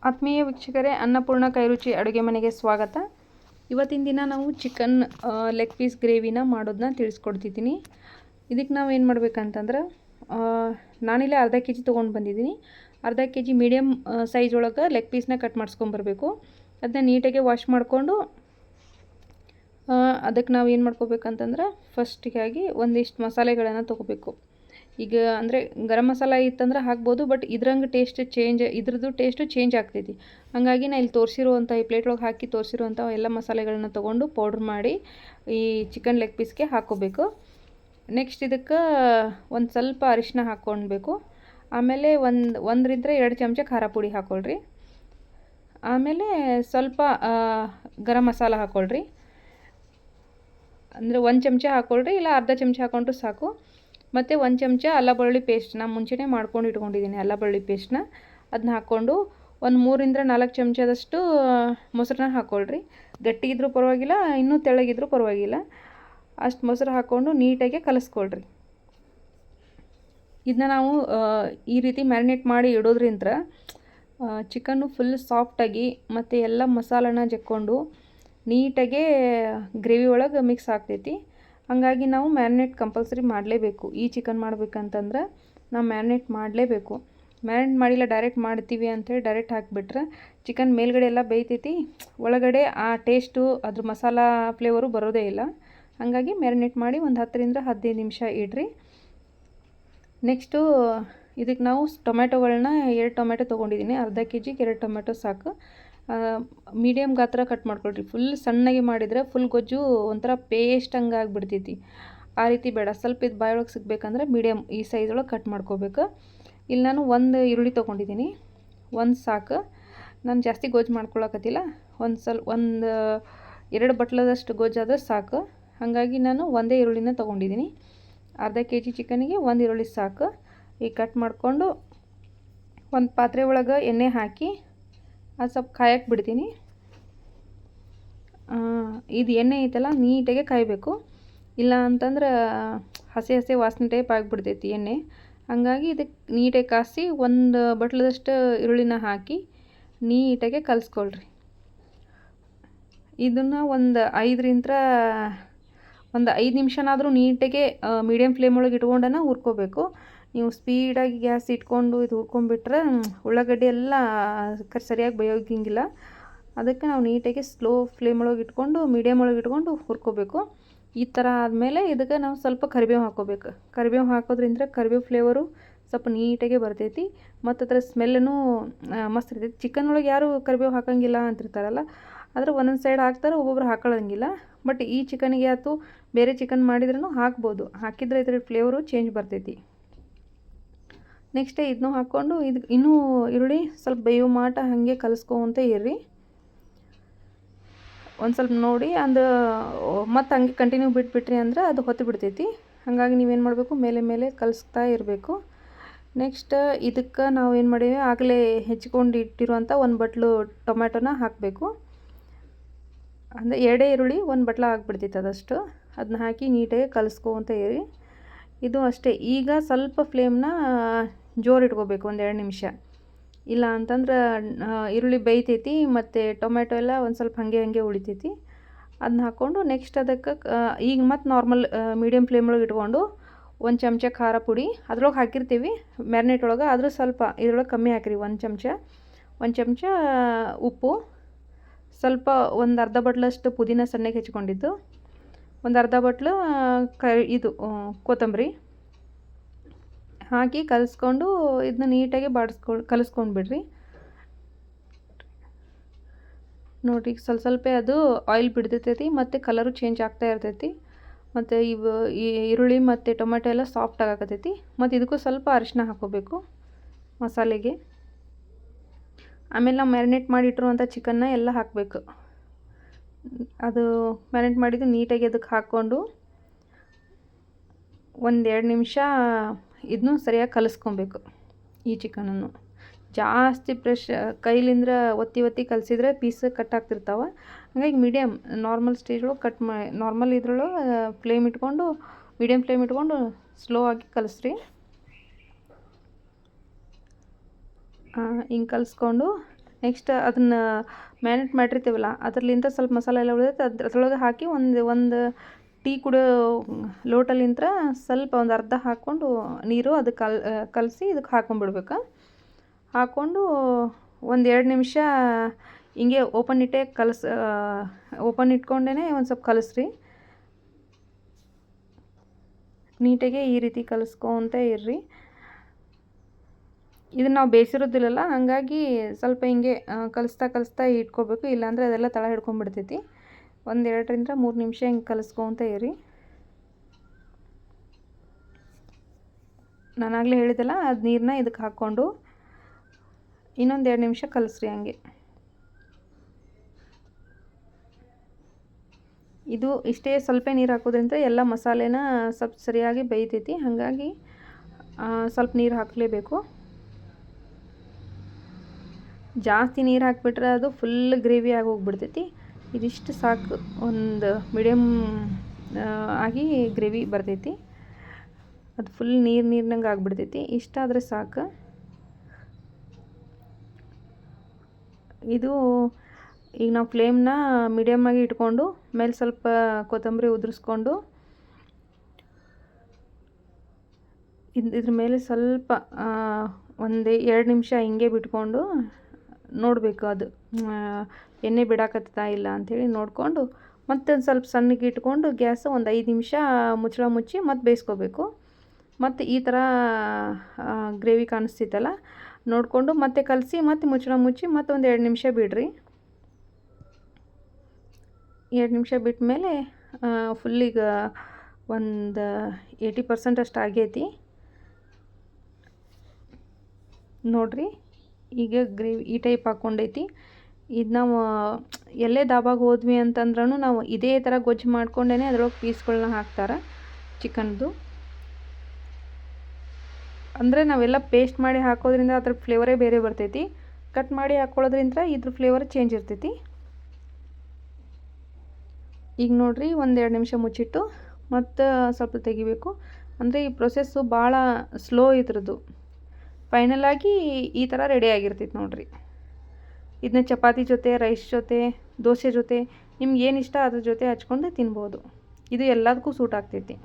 ಆತ್ಮೀಯ ವೀಕ್ಷಕರೇ, ಅನ್ನಪೂರ್ಣ ಕೈರುಚಿ ಅಡುಗೆ ಮನೆಗೆ ಸ್ವಾಗತ. ಇವತ್ತಿನ ದಿನ ನಾವು ಚಿಕನ್ ಲೆಗ್ ಪೀಸ್ ಗ್ರೇವಿನ ಮಾಡೋದನ್ನ ತಿಳಿಸ್ಕೊಡ್ತಿದ್ದೀನಿ. ಇದಕ್ಕೆ ನಾವು ಏನು ಮಾಡ್ಬೇಕಂತಂದ್ರೆ, ನಾನಿಲ್ಲಿ ಅರ್ಧ ಕೆ ಜಿ ತೊಗೊಂಡು ಬಂದಿದ್ದೀನಿ. ಅರ್ಧ ಕೆ ಜಿ ಮೀಡಿಯಮ್ ಸೈಜ್ ಒಳಗೆ ಲೆಗ್ ಪೀಸ್ನ ಕಟ್ ಮಾಡಿಸ್ಕೊಂಬರ್ಬೇಕು. ಅದನ್ನ ನೀಟಾಗಿ ವಾಶ್ ಮಾಡಿಕೊಂಡು ಅದಕ್ಕೆ ನಾವು ಏನು ಮಾಡ್ಕೋಬೇಕಂತಂದ್ರೆ, ಫಸ್ಟಿಗಾಗಿ ಒಂದಿಷ್ಟು ಮಸಾಲೆಗಳನ್ನು ತೊಗೋಬೇಕು. ಈಗ ಅಂದರೆ ಗರಂ ಮಸಾಲ ಇತ್ತಂದ್ರೆ ಹಾಕ್ಬೋದು, ಬಟ್ ಇದ್ರಂಗೆ ಇದ್ರದ್ದು ಟೇಸ್ಟು ಚೇಂಜ್ ಆಗ್ತೈತಿ. ಹಾಗಾಗಿ ನಾನು ಇಲ್ಲಿ ತೋರಿಸಿರುವಂಥ ಈ ಪ್ಲೇಟ್ ಒಳಗೆ ಹಾಕಿ ತೋರಿಸಿರುವಂಥ ಎಲ್ಲ ಮಸಾಲೆಗಳನ್ನ ತೊಗೊಂಡು ಪೌಡ್ರ್ ಮಾಡಿ ಈ ಚಿಕನ್ ಲೆಗ್ ಪೀಸ್ಗೆ ಹಾಕ್ಕೋಬೇಕು. ನೆಕ್ಸ್ಟ್ ಇದಕ್ಕೆ ಒಂದು ಸ್ವಲ್ಪ ಅರಿಶಿನ ಹಾಕ್ಕೊಳ್ಬೇಕು. ಆಮೇಲೆ 1-2 ಚಮಚ ಖಾರ ಪುಡಿ ಹಾಕ್ಕೊಳ್ರಿ. ಆಮೇಲೆ ಸ್ವಲ್ಪ ಗರಂ ಮಸಾಲ ಹಾಕ್ಕೊಳ್ರಿ. ಅಂದರೆ 1 ಚಮಚ ಹಾಕ್ಕೊಳ್ರಿ, ಇಲ್ಲ ಅರ್ಧ ಚಮಚ ಹಾಕ್ಕೊಂಡ್ರು ಸಾಕು. ಮತ್ತು 1 ಚಮಚ ಅಲ್ಲ ಬೆಳ್ಳುಳ್ಳಿ ಪೇಸ್ಟ್, ನಾನು ಮುಂಚೆನೇ ಮಾಡ್ಕೊಂಡು ಇಟ್ಕೊಂಡಿದ್ದೀನಿ ಅಲ್ಲ ಬೆಳ್ಳುಳ್ಳಿ ಪೇಸ್ಟ್ನ. ಅದನ್ನ ಹಾಕ್ಕೊಂಡು ಒಂದು 3-4 ಚಮಚದಷ್ಟು ಮೊಸರನ್ನ ಹಾಕ್ಕೊಳ್ರಿ. ಗಟ್ಟಿ ಇದ್ರೂ ಪರವಾಗಿಲ್ಲ, ಇನ್ನೂ ತೆಳ್ಳಗಿದ್ರೂ ಪರವಾಗಿಲ್ಲ. ಅಷ್ಟು ಮೊಸರು ಹಾಕ್ಕೊಂಡು ನೀಟಾಗಿ ಕಲಿಸ್ಕೊಳ್ರಿ. ಇದನ್ನ ನಾವು ಈ ರೀತಿ ಮ್ಯಾರಿನೇಟ್ ಮಾಡಿ ಇಡೋದ್ರಿಂದ ಚಿಕನ್ನು ಫುಲ್ ಸಾಫ್ಟಾಗಿ ಮತ್ತು ಎಲ್ಲ ಮಸಾಲನ ಜಕ್ಕೊಂಡು ನೀಟಾಗೆ ಗ್ರೇವಿ ಒಳಗೆ ಮಿಕ್ಸ್ ಆಗ್ತೈತಿ. ಹಾಗಾಗಿ ನಾವು ಮ್ಯಾರಿನೇಟ್ ಕಂಪಲ್ಸರಿ ಮಾಡಲೇಬೇಕು. ಈ ಚಿಕನ್ ಮಾಡ್ಬೇಕಂತಂದ್ರೆ ನಾವು ಮ್ಯಾರಿನೇಟ್ ಮಾಡಲೇಬೇಕು. ಮ್ಯಾರಿನೇಟ್ ಮಾಡಿಲ್ಲ ಡೈರೆಕ್ಟ್ ಮಾಡ್ತೀವಿ ಅಂಥೇಳಿ ಡೈರೆಕ್ಟ್ ಹಾಕಿಬಿಟ್ರೆ ಚಿಕನ್ ಮೇಲ್ಗಡೆ ಎಲ್ಲ ಬೇಯ್ತೈತಿ, ಒಳಗಡೆ ಆ ಟೇಸ್ಟು ಅದ್ರ ಮಸಾಲ ಫ್ಲೇವರು ಬರೋದೇ ಇಲ್ಲ. ಹಾಗಾಗಿ ಮ್ಯಾರಿನೇಟ್ ಮಾಡಿ ಒಂದು 10-15 ನಿಮಿಷ ಇಡ್ರಿ. ನೆಕ್ಸ್ಟು ಇದಕ್ಕೆ ನಾವು ಟೊಮೆಟೊಗಳನ್ನ 2 ಟೊಮೆಟೊ ತೊಗೊಂಡಿದ್ದೀನಿ. ಅರ್ಧ ಕೆ ಜಿಗೆ 2 ಟೊಮೆಟೊ ಸಾಕು. ಮೀಡಿಯಮ್ ಗಾತ್ರ ಕಟ್ ಮಾಡ್ಕೊಳ್ರಿ. ಫುಲ್ ಸಣ್ಣಗೆ ಮಾಡಿದರೆ ಫುಲ್ ಗೊಜ್ಜು ಒಂಥರ ಪೇಸ್ಟ್ ಹಂಗೆ ಆಗಿಬಿಡ್ತೈತಿ. ಆ ರೀತಿ ಬೇಡ, ಸ್ವಲ್ಪ ಇದು ಬಾಯೊಳಗೆ ಸಿಗಬೇಕಂದ್ರೆ ಮೀಡಿಯಮ್ ಈ ಸೈಜ್ ಒಳಗೆ ಕಟ್ ಮಾಡ್ಕೋಬೇಕು. ಇಲ್ಲಿ ನಾನು 1 ಈರುಳ್ಳಿ ತೊಗೊಂಡಿದ್ದೀನಿ, 1 ಸಾಕು. ನಾನು ಜಾಸ್ತಿ ಗೊಜ್ಜು ಮಾಡ್ಕೊಳಕತ್ತಿಲ್ಲ, ಒಂದು 2 ಬಟ್ಲದಷ್ಟು ಗೊಜ್ಜಾದರೆ ಸಾಕು. ಹಾಗಾಗಿ ನಾನು 1 ಈರುಳ್ಳಿನ ತೊಗೊಂಡಿದ್ದೀನಿ. ಅರ್ಧ ಕೆ ಜಿ ಚಿಕನಿಗೆ 1 ಈರುಳ್ಳಿ ಸಾಕು. ಈಗ ಕಟ್ ಮಾಡಿಕೊಂಡು ಒಂದು ಪಾತ್ರೆ ಒಳಗೆ ಎಣ್ಣೆ ಹಾಕಿ ಅದು ಸ್ವಲ್ಪ ಕಾಯಕ್ಕೆ ಬಿಡ್ತೀನಿ. ಇದು ಎಣ್ಣೆ ಐತಲ್ಲ ನೀಟಾಗೆ ಕಾಯಬೇಕು, ಇಲ್ಲ ಅಂತಂದ್ರೆ ಹಸಿ ವಾಸನೆ ಟೈಪ್ ಆಗಿಬಿಡ್ತೈತಿ ಎಣ್ಣೆ. ಹಾಗಾಗಿ ಇದಕ್ಕೆ ನೀಟಾಗಿ ಕಾಯಿಸಿ 1 ಬಟ್ಲದಷ್ಟು ಈರುಳ್ಳಿನ ಹಾಕಿ ನೀಟಾಗೆ ಕಲಿಸ್ಕೊಳ್ರಿ. ಇದನ್ನು ಒಂದು 5 ನಿಮಿಷನಾದರೂ ನೀಟಾಗೆ ಮೀಡಿಯಮ್ ಫ್ಲೇಮ್ ಒಳಗೆ ಇಟ್ಕೊಂಡನ ಹುರ್ಕೋಬೇಕು. ನೀವು ಸ್ಪೀಡಾಗಿ ಗ್ಯಾಸ್ ಇಟ್ಕೊಂಡು ಇದು ಹುರ್ಕೊಂಡ್ಬಿಟ್ರೆ ಉಳ್ಳಾಗಡ್ಡಿ ಎಲ್ಲ ಸರಿಯಾಗಿ ಬೇಯೋಗಿಂಗಿಲ್ಲ. ಅದಕ್ಕೆ ನಾವು ನೀಟಾಗಿ ಸ್ಲೋ ಫ್ಲೇಮ್ ಒಳಗೆ ಇಟ್ಕೊಂಡು ಮೀಡಿಯಮ್ ಒಳಗೆ ಇಟ್ಕೊಂಡು ಹುರ್ಕೋಬೇಕು. ಈ ಥರ ಆದಮೇಲೆ ಇದಕ್ಕೆ ನಾವು ಸ್ವಲ್ಪ ಕರಿಬೇವು ಹಾಕ್ಕೋಬೇಕು. ಕರಿಬೇವು ಹಾಕೋದ್ರಿಂದ ಕರಿಬೇವು ಫ್ಲೇವರು ಸ್ವಲ್ಪ ನೀಟಾಗೆ ಬರ್ತೈತಿ ಮತ್ತು ಅದರ ಸ್ಮೆಲ್ಲೂ ಮಸ್ತ್ ಇರ್ತೈತಿ. ಚಿಕನ್ ಒಳಗೆ ಯಾರು ಕರಿಬೇವು ಹಾಕೋಂಗಿಲ್ಲ ಅಂತಿರ್ತಾರಲ್ಲ, ಆದರೆ ಒಂದೊಂದು ಸೈಡ್ ಹಾಕ್ತಾರೆ, ಒಬ್ಬೊಬ್ರು ಹಾಕೊಳ್ಳೋಂಗಿಲ್ಲ. ಬಟ್ ಈ ಚಿಕನಿಗೆ ಆಯ್ತು ಬೇರೆ ಚಿಕನ್ ಮಾಡಿದ್ರೂ ಹಾಕ್ಬೋದು, ಹಾಕಿದರೆ ಇದ್ರ ಫ್ಲೇವರು ಚೇಂಜ್ ಬರ್ತೈತಿ. ನೆಕ್ಸ್ಟ್ ಇದನ್ನೂ ಹಾಕ್ಕೊಂಡು ಇನ್ನೂ ಈರುಳ್ಳಿ ಸ್ವಲ್ಪ ಬೇಯೋ ಮಾಟ ಹಾಗೆ ಕಲಿಸ್ಕೊಂತ ಇರ್ರಿ. ಒಂದು ಸ್ವಲ್ಪ ನೋಡಿ ಮತ್ತು ಹಂಗೆ ಕಂಟಿನ್ಯೂ ಬಿಟ್ಬಿಟ್ರಿ ಅಂದ್ರೆ ಅದು ಹೊತ್ತು ಬಿಡ್ತೈತಿ. ಹಾಗಾಗಿ ನೀವೇನು ಮಾಡಬೇಕು, ಮೇಲೆ ಕಲಿಸ್ತಾ ಇರಬೇಕು. ನೆಕ್ಸ್ಟ್ ಇದಕ್ಕೆ ನಾವು ಏನು ಮಾಡೀವಿ, ಆಗಲೇ ಹೆಚ್ಚಿಕೊಂಡು ಇಟ್ಟಿರುವಂಥ 1 ಬಟ್ಲು ಟೊಮ್ಯಾಟೊನ ಹಾಕಬೇಕು. ಅಂದರೆ 2 ಈರುಳ್ಳಿ 1 ಬಟ್ಲ ಆಗಿಬಿಡ್ತೈತೆ ಅದಷ್ಟು. ಅದನ್ನ ಹಾಕಿ ನೀಟಾಗಿ ಕಲಿಸ್ಕೊಂತ ಇರಿ. ಇದು ಅಷ್ಟೇ. ಈಗ ಸ್ವಲ್ಪ ಫ್ಲೇಮ್ನ ಜೋರು ಇಟ್ಕೋಬೇಕು 1-2 ನಿಮಿಷ, ಇಲ್ಲ ಅಂತಂದ್ರೆ ಈರುಳ್ಳಿ ಬೇಯ್ತೈತಿ ಮತ್ತು ಟೊಮೆಟೊ ಎಲ್ಲ ಒಂದು ಸ್ವಲ್ಪ ಹಾಗೆ ಉಳಿತೈತಿ. ಅದನ್ನ ಹಾಕ್ಕೊಂಡು ನೆಕ್ಸ್ಟ್ ಅದಕ್ಕೆ ಈಗ ಮತ್ತು ನಾರ್ಮಲ್ ಮೀಡಿಯಮ್ ಫ್ಲೇಮ್ ಒಳಗೆ ಇಟ್ಕೊಂಡು 1 ಚಮಚ ಖಾರ ಪುಡಿ ಅದ್ರೊಳಗೆ ಹಾಕಿರ್ತೀವಿ ಮ್ಯಾರಿನೇಟ್ ಒಳಗೆ, ಆದರೂ ಸ್ವಲ್ಪ ಇದ್ರೊಳಗೆ ಕಮ್ಮಿ ಹಾಕಿರಿ. 1 ಚಮಚ ಉಪ್ಪು, ಸ್ವಲ್ಪ ಒಂದು ಅರ್ಧ ಬಟ್ಲಷ್ಟು ಪುದೀನ ಸಣ್ಣಗೆ ಹೆಚ್ಕೊಂಡಿದ್ದು, ಒಂದು ಅರ್ಧ ಬಟ್ಲು ಕೊತ್ತಂಬರಿ ಹಾಕಿ ಕಲಿಸ್ಕೊಂಡು ಇದನ್ನ ನೀಟಾಗಿ ಕಲಿಸ್ಕೊಂಡು ಬಿಡ್ರಿ. ನೋಡಿರಿ, ಸ್ವಲ್ಪ ಅದು ಆಯಿಲ್ ಬಿಡ್ತೈತಿ ಮತ್ತು ಕಲರು ಚೇಂಜ್ ಆಗ್ತಾ ಇರ್ತೈತಿ. ಮತ್ತು ಈ ಈರುಳ್ಳಿ ಮತ್ತು ಟೊಮೆಟೊ ಎಲ್ಲ ಸಾಫ್ಟ್ ಆಗಕತ್ತೈತಿ. ಮತ್ತು ಇದಕ್ಕೂ ಸ್ವಲ್ಪ ಅರಿಶಿನ ಹಾಕ್ಕೋಬೇಕು ಮಸಾಲೆಗೆ. ಆಮೇಲೆ ನಾವು ಮ್ಯಾರಿನೇಟ್ ಮಾಡಿ ಇಟ್ಟಿರುವಂಥ ಚಿಕನ್ನ ಎಲ್ಲ ಹಾಕಬೇಕು. ಅದು ಮ್ಯಾರಿನೇಟ್ ಮಾಡಿದ್ದು ನೀಟಾಗಿ ಅದಕ್ಕೆ ಹಾಕ್ಕೊಂಡು 1-2 ನಿಮಿಷ ಇದನ್ನು ಸರಿಯಾಗಿ ಕಲಿಸ್ಕೊಬೇಕು. ಈ ಚಿಕನನ್ನು ಜಾಸ್ತಿ ಕೈಲಿಂದ ಒತ್ತಿ ಕಲಿಸಿದ್ರೆ ಪೀಸ್ ಕಟ್ ಆಗ್ತಿರ್ತಾವೆ. ಹಾಗಾಗಿ ಮೀಡಿಯಮ್ ನಾರ್ಮಲ್ ಸ್ಟೇಜ್ ಒಳಗೆ ನಾರ್ಮಲ್ ಇದ್ರೊಳಗೆ ಮೀಡಿಯಮ್ ಫ್ಲೇಮ್ ಇಟ್ಕೊಂಡು ಸ್ಲೋ ಆಗಿ ಕಲಿಸ್ರಿ. ಹಿಂಗೆ ಕಲಿಸ್ಕೊಂಡು ನೆಕ್ಸ್ಟ್ ಅದನ್ನು ಮ್ಯಾರಿನೇಟ್ ಮಾಡಿರ್ತೀವಲ್ಲ ಅದರಲ್ಲಿಂದ ಸ್ವಲ್ಪ ಮಸಾಲೆ ಎಲ್ಲ ಉಳಿದೈತೆ ಅದ್ರೊಳಗೆ ಹಾಕಿ ಒಂದು ಟೀ ಕುಡಿಯೋ ಲೋಟಲಿಂತ್ರ ಸ್ವಲ್ಪ ಒಂದು ಅರ್ಧ ಹಾಕ್ಕೊಂಡು ನೀರು ಅದಕ್ಕೆ ಕಲಸಿ ಇದಕ್ಕೆ ಹಾಕ್ಕೊಂಡ್ಬಿಡ್ಬೇಕು. ಹಾಕ್ಕೊಂಡು ಒಂದು 2 ನಿಮಿಷ ಹಿಂಗೆ ಓಪನ್ ಇಟ್ಕೊಂಡೇ ಒಂದು ಸ್ವಲ್ಪ ಕಲಸ್ರಿ. ನೀಟಾಗಿ ಈ ರೀತಿ ಕಲಿಸ್ಕೊತ ಇರ್ರಿ. ಇದನ್ನು ನಾವು ಬೇಯಿಸಿರೋದಿಲ್ಲಲ್ಲ, ಹಾಗಾಗಿ ಸ್ವಲ್ಪ ಹಿಂಗೆ ಕಲಿಸ್ತಾ ಇಟ್ಕೋಬೇಕು, ಇಲ್ಲಾಂದರೆ ಅದೆಲ್ಲ ತಳ ಹಿಡ್ಕೊಂಡ್ಬಿಡ್ತೈತಿ. ಒಂದು 2 ರಿಂದ 3 ನಿಮಿಷ ಹಿಂಗೆ ಕಲಿಸ್ಕೊತ ಇರ್ರಿ. ನಾನಾಗಲೇ ಹೇಳಿದೆಲ್ಲ ಅದು ನೀರನ್ನ ಇದಕ್ಕೆ ಹಾಕ್ಕೊಂಡು ಇನ್ನೊಂದು 2 ನಿಮಿಷ ಕಲಿಸ್ರಿ. ಹಂಗೆ ಇದು ಇಷ್ಟೇ ಸ್ವಲ್ಪ ನೀರು ಹಾಕೋದ್ರಿಂದ ಎಲ್ಲ ಮಸಾಲೆನ ಸ್ವಲ್ಪ ಸರಿಯಾಗಿ ಬೇಯ್ತೈತಿ. ಹಾಗಾಗಿ ಸ್ವಲ್ಪ ನೀರು ಹಾಕಲೇಬೇಕು. ಜಾಸ್ತಿ ನೀರು ಹಾಕಿಬಿಟ್ರೆ ಅದು ಫುಲ್ ಗ್ರೇವಿ ಆಗಿ ಹೋಗ್ಬಿಡ್ತೈತಿ. ಇದಿಷ್ಟು ಸಾಕು, ಒಂದು ಮೀಡಿಯಮ್ ಆಗಿ ಗ್ರೇವಿ ಬರ್ತೈತಿ. ಅದು ಫುಲ್ ನೀರ್ನಂಗೆ ಆಗಿಬಿಡ್ತೈತಿ. ಇಷ್ಟ ಆದರೆ ಸಾಕು. ಇದು ಈಗ ನಾವು ಫ್ಲೇಮ್ನ ಮೀಡಿಯಮ್ಮಾಗಿ ಇಟ್ಕೊಂಡು ಮೇಲೆ ಸ್ವಲ್ಪ ಕೊತ್ತಂಬರಿ ಉದುರಿಸ್ಕೊಂಡು ಇದ್ರ ಮೇಲೆ ಸ್ವಲ್ಪ ಒಂದು 2 ನಿಮಿಷ ಹಿಂಗೆ ಬಿಟ್ಕೊಂಡು ನೋಡಬೇಕು ಅದು ಎಣ್ಣೆ ಬಿಡಾಕತ್ತಾ ಇಲ್ಲ ಅಂಥೇಳಿ ನೋಡಿಕೊಂಡು ಮತ್ತೆ ಒಂದು ಸ್ವಲ್ಪ ಸಣ್ಣಗೆ ಇಟ್ಕೊಂಡು ಗ್ಯಾಸ್ ಒಂದು 5 ನಿಮಿಷ ಮುಚ್ಚಳ ಮುಚ್ಚಿ ಮತ್ತೆ ಬೇಯಿಸ್ಕೋಬೇಕು. ಮತ್ತು ಈ ಥರ ಗ್ರೇವಿ ಕಾಣಿಸ್ತಿತ್ತಲ್ಲ ನೋಡಿಕೊಂಡು ಮತ್ತೆ ಕಲಸಿ ಮತ್ತೆ ಮುಚ್ಚಳ ಮುಚ್ಚಿ ಮತ್ತೆ ಒಂದು 2 ನಿಮಿಷ ಬಿಡ್ರಿ. 2 ನಿಮಿಷ ಬಿಟ್ಟ ಮೇಲೆ ಫುಲ್ ಈಗ ಒಂದು 80% ಅಷ್ಟು ಆಗೈತಿ ನೋಡಿರಿ. ಈಗ ಗ್ರೇವಿ ಈ ಟೈಪ್ ಹಾಕ್ಕೊಂಡೈತಿ. ಇದು ನಾವು ಎಲ್ಲೇ ದಾಬಾಗೆ ಹೋದ್ವಿ ಅಂತಂದ್ರೂ ನಾವು ಇದೇ ಥರ ಗೊಜ್ಜು ಮಾಡ್ಕೊಂಡೇ ಅದ್ರೊಳಗೆ ಪೀಸ್ಗಳನ್ನ ಹಾಕ್ತಾರೆ ಚಿಕನ್ದು. ಅಂದರೆ ನಾವೆಲ್ಲ ಪೇಸ್ಟ್ ಮಾಡಿ ಹಾಕೋದ್ರಿಂದ ಅದ್ರ ಫ್ಲೇವರೇ ಬೇರೆ ಬರ್ತೈತಿ. ಕಟ್ ಮಾಡಿ ಹಾಕ್ಕೊಳ್ಳೋದ್ರಿಂದ ಇದ್ರ ಫ್ಲೇವರ್ ಚೇಂಜ್ ಇರ್ತೈತಿ. ಈಗ ನೋಡಿರಿ, ಒಂದು 2 ನಿಮಿಷ ಮುಚ್ಚಿಟ್ಟು ಮತ್ತು ಸ್ವಲ್ಪ ತೆಗಿಬೇಕು. ಅಂದರೆ ಈ ಪ್ರೊಸೆಸ್ಸು ಭಾಳ ಸ್ಲೋ ಇದ್ರದ್ದು. ಫೈನಲಾಗಿ ಈ ಥರ ರೆಡಿ ಆಗಿರ್ತೈತಿ ನೋಡಿರಿ. ಇದನ್ನ ಚಪಾತಿ ಜೊತೆ, ರೈಸ್ ಜೊತೆ, ದೋಸೆ ಜೊತೆ ನಿಮ್ಗೆ ಏನು ಇಷ್ಟ ಅದ್ರ ಜೊತೆ ಹಚ್ಕೊಂಡು ತಿನ್ಬೋದು. ಇದು ಎಲ್ಲದಕ್ಕೂ ಸೂಟ್ ಆಗ್ತೈತಿ.